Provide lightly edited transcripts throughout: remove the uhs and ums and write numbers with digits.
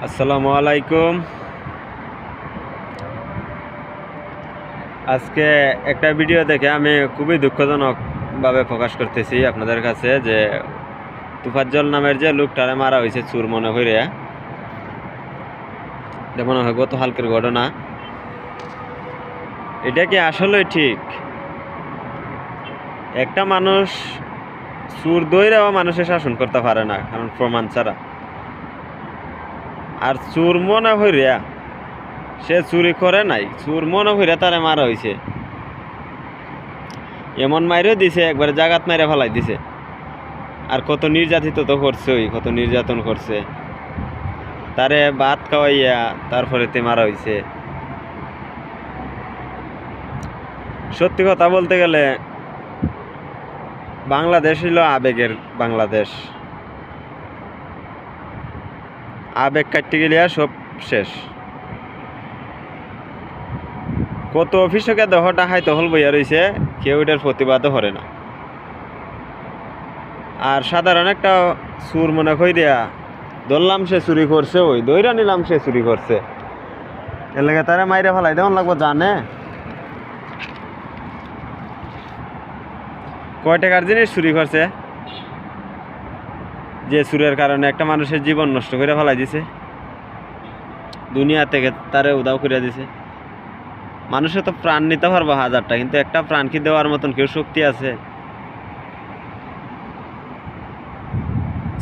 আসসালামু আলাইকুম। আজকে একটা ভিডিও দেখে আমি খুবই দুঃখজনকভাবে প্রকাশ করতেছি আপনাদের কাছে যে তুফাজ্জল নামের যে লোকটারে মারা হয়েছে চুর মনে হইরে, এটা মনে হয় গত হালকের ঘটনা। এটা কি আসলে ঠিক? একটা মানুষ চুর দইরাও মানুষের শাসন করতে পারে না, কারণ প্রমাণ ছাড়া। আর চুর মনে হইরা সে চুরি করে নাই, চুর মনে হইরা তারে মারা হয়েছে। এমন মাইরেও দিছে, একবারে জাগাত মাইরে ফেলাই দিছে। আর কত নির্যাতিত তো করছে, কত নির্যাতন করছে, তারে ভাত খাওয়াইয়া তারপরে তে মারা হয়েছে। সত্যি কথা বলতে গেলে বাংলাদেশ হইল আবেগের বাংলাদেশ। আবেগ কাটতে গেলে সব শেষ। কত অফিসকে দেহটা হাই তহল বইয়া রয়েছে, কেউ এটার প্রতিবাদও করে না। আর সাধারণ একটা চুর মনে কইরা ধরলাম সে চুরি করছে, ওই দইরা নিলাম সে চুরি করছে, এর লেগে তারা মাইরে ফেলাই দেওয়ান লাগবো। জানে কয় টাকার জিনিস চুরি করছে, যে চুরের কারণে একটা মানুষের জীবন নষ্ট করে ফেলাই দিছে, দুনিয়া থেকে তারে উদাও করে দিছে। মানুষে তো প্রাণ নিতে পারবো হাজারটা, কিন্তু একটা প্রাণ কি দেওয়ার মতন কেউ শক্তি আছে?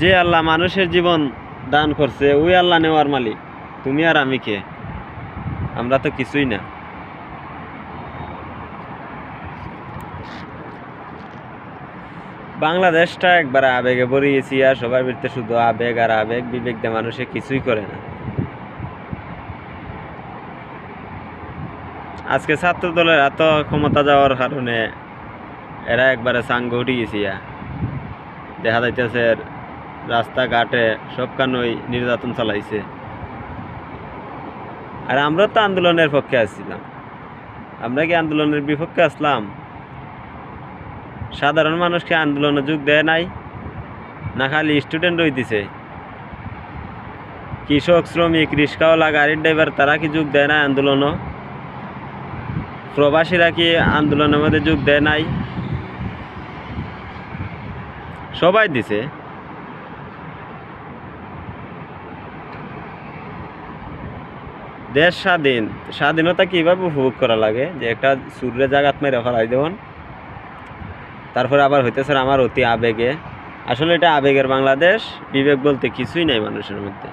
যে আল্লাহ মানুষের জীবন দান করছে, ওই আল্লাহ নেওয়ার মালিক। তুমি আর আমি কে? আমরা তো কিছুই না। বাংলাদেশটা একবার আবেগে ভরে গেছি, আর সবার ভিতরে শুধু আবেগ আর আবেগ, বিবেক দিয়ে মানুষে কিছুই করে না। আজকে ছাত্র দলের এত ক্ষমতা যাওয়ার কারণে এরা একবারে সাঙ্গ উঠে গেছি। দেখা যাইতেছে রাস্তাঘাটে সবখানই নির্যাতন চালাইছে। আর আমরা তো আন্দোলনের পক্ষে আসছিলাম, আমরা কি আন্দোলনের বিপক্ষে আসলাম? সাধারণ মানুষকে আন্দোলনে যোগ দেয় নাই, না খালি স্টুডেন্ট হইতেছে? কৃষক, শ্রমিক, রিক্সাওয়ালা, গাড়ির ড্রাইভার, তারা কি যোগ দেয় না আন্দোলনও? প্রবাসীরা কি আন্দোলনের মধ্যে যোগ দেয় নাই? সবাই দিছে। দেশ স্বাধীন, স্বাধীনতা কিভাবে উপভোগ করা লাগে, যে একটা সূর্যের জাগাত মেরে ফেলাই দেবেন, তারপরে আবার হইতেছে আমার অতি আবেগে। আসলে এটা আবেগের বাংলাদেশ, বিবেক বলতে কিছুই নাই মানুষের মধ্যে।